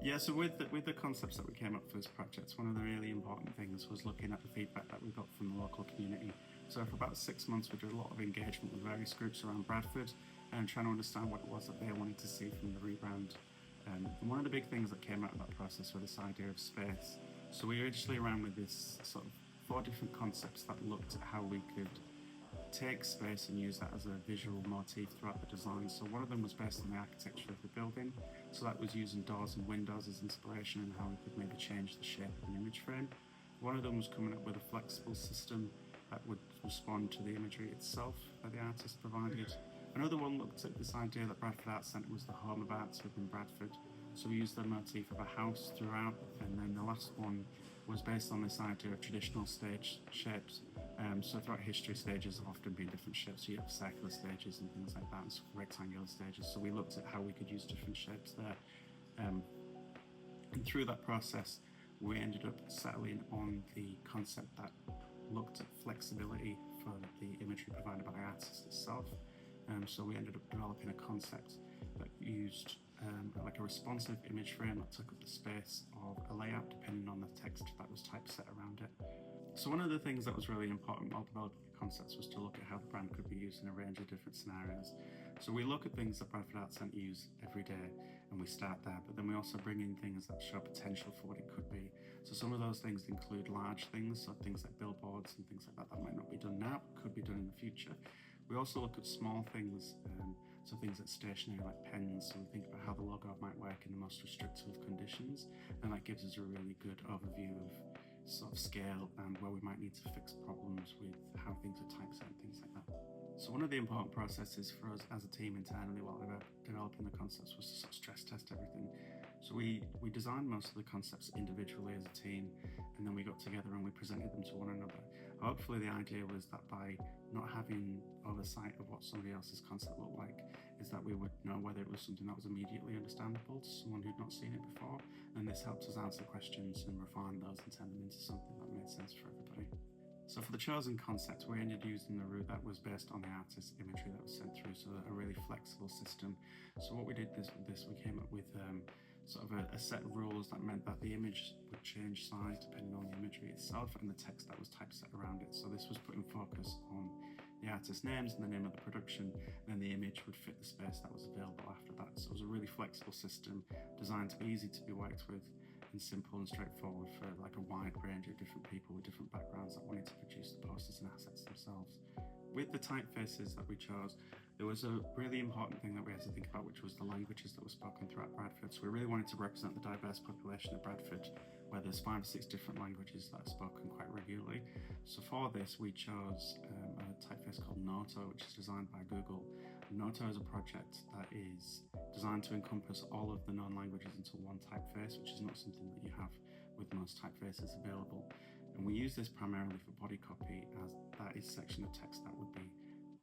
Yeah, so with the concepts that we came up for this project, one of the really important things was looking at the feedback that we got from the local community. So for about 6 months, we did a lot of engagement with various groups around Bradford and trying to understand what it was that they wanted to see from the rebrand. And one of the big things that came out of that process was this idea of space. So we originally ran with this sort of 4 different concepts that looked at how we could take space and use that as a visual motif throughout the design. So one of them was based on the architecture of the building. So that was using doors and windows as inspiration and how we could maybe change the shape of an image frame. One of them was coming up with a flexible system that would respond to the imagery itself that the artist provided. Another one looked at this idea that Bradford Arts Centre was the home of arts within Bradford. So we used the motif of a house throughout, and then the last one was based on this idea of traditional stage shapes. So throughout history, stages have often been different shapes. So you have circular stages and things like that, and rectangular stages. So we looked at how we could use different shapes there. And through that process, we ended up settling on the concept that looked at flexibility for the imagery provided by the artist itself. So we ended up developing a concept that used like a responsive image frame that took up the space of a layout depending on the text that was typeset around it. So one of the things that was really important while developing the concepts was to look at how the brand could be used in a range of different scenarios. So we look at things that Bradford Arts Centre use every day and we start there, but then we also bring in things that show potential for what it could be. So some of those things include large things, so things like billboards and things like that might not be done now, but could be done in the future. We also look at small things, so things like stationery like pens, so we think about how the logo might work in the most restrictive conditions, and that gives us a really good overview of sort of scale and where we might need to fix problems with how things are typeset and things like that. So one of the important processes for us as a team internally while we were developing the concepts was to sort of stress test everything. So we designed most of the concepts individually as a team, and then we got together and we presented them to one another. Hopefully the idea was that by not having oversight of what somebody else's concept looked like, is that we would know whether it was something that was immediately understandable to someone who'd not seen it before, and this helps us answer questions and refine those and turn them into something that made sense for everybody. So for the chosen concept, we ended up using the route that was based on the artist's imagery that was sent through, so a really flexible system. So what we did with this, we came up with sort of a set of rules that meant that the image would change size depending on the imagery itself and the text that was typeset around it. So this was putting focus on the artist's names and the name of the production, and then the image would fit the space that was available after that. So it was a really flexible system designed to be easy to be worked with and simple and straightforward for like a wide range of different people with different backgrounds that wanted to produce the posters and assets themselves. With the typefaces that we chose, there was a really important thing that we had to think about, which was the languages that were spoken throughout Bradford. So we really wanted to represent the diverse population of Bradford, where there's 5 or 6 different languages that are spoken quite regularly. So for this, we chose a typeface called Noto, which is designed by Google. Noto is a project that is designed to encompass all of the known languages into one typeface, which is not something that you have with most typefaces available. And we use this primarily for body copy, as that is a section of text that would be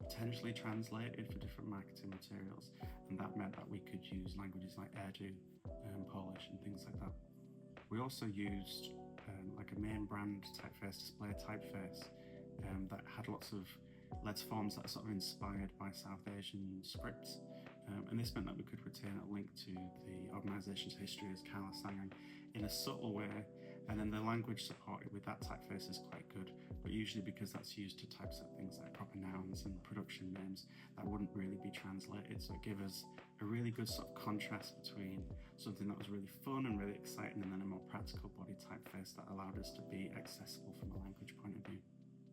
potentially translated for different marketing materials, and that meant that we could use languages like Urdu and Polish and things like that. We also used like a main brand typeface, display typeface, that had lots of letter forms that are sort of inspired by South Asian scripts, and this meant that we could retain a link to the organisation's history as Kala Sangang in a subtle way, and then the language supported with that typeface is quite good, but usually because that's used to typeset things like proper nouns and production names, that wouldn't really be translated, so it gave us a really good sort of contrast between something that was really fun and really exciting and then a more practical body typeface that allowed us to be accessible from a language point of view.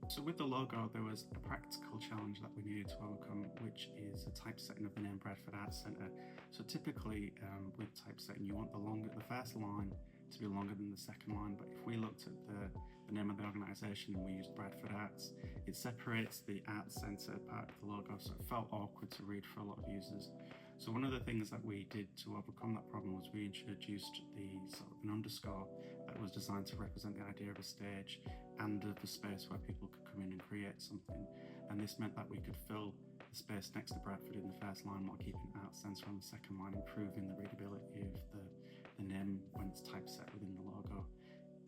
So with the logo, there was a practical challenge that we needed to overcome, which is the typesetting of the name Bradford Arts Centre. So typically with typesetting, you want the first line to be longer than the second line, but if we looked at the name of the organisation and we used Bradford Arts, it separates the Arts Centre part of the logo, so it felt awkward to read for a lot of users. So one of the things that we did to overcome that problem was we introduced an underscore that was designed to represent the idea of a stage and of the space where people could come in and create something. And this meant that we could fill the space next to Bradford in the first line while keeping Arts Centre on the second line, improving the readability of the name when it's typeset within the logo.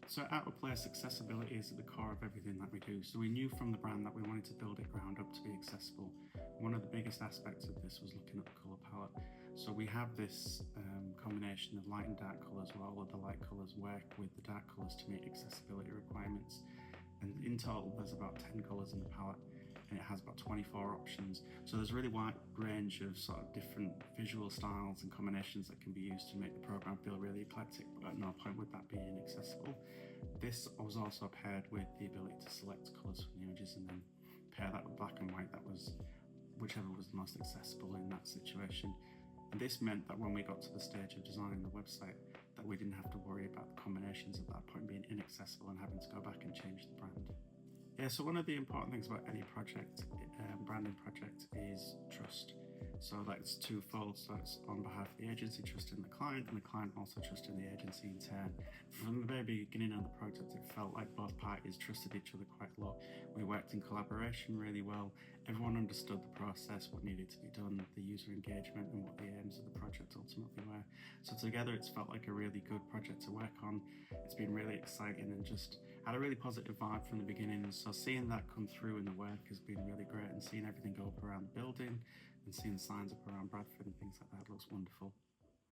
So at our place, accessibility is at the core of everything that we do. So we knew from the brand that we wanted to build it ground up to be accessible. One of the biggest aspects of this was looking at the colour palette. So we have this combination of light and dark colours, where all of the light colours work with the dark colours to meet accessibility requirements. And in total, there's about 10 colours in the palette, and it has about 24 options. So there's a really wide range of sort of different visual styles and combinations that can be used to make the program feel really eclectic, but at no point would that be inaccessible. This was also paired with the ability to select colours from the images and then pair that with black and white. That was whichever was the most accessible in that situation. And this meant that when we got to the stage of designing the website, that we didn't have to worry about the combinations at that point being inaccessible and having to go back and change the brand. Yeah, so one of the important things about any project, branding project, is trust. So that's twofold. So it's on behalf of the agency trusting the client, and the client also trusting the agency in turn. From the very beginning of the project, it felt like both parties trusted each other quite a lot. We worked in collaboration really well. Everyone understood the process, what needed to be done, the user engagement, and what the aims of the project ultimately were. So together, it's felt like a really good project to work on. It's been really exciting and just had a really positive vibe from the beginning. So seeing that come through in the work has been really great, and seeing everything go up around the building and seeing signs up around Bradford and things like that looks wonderful.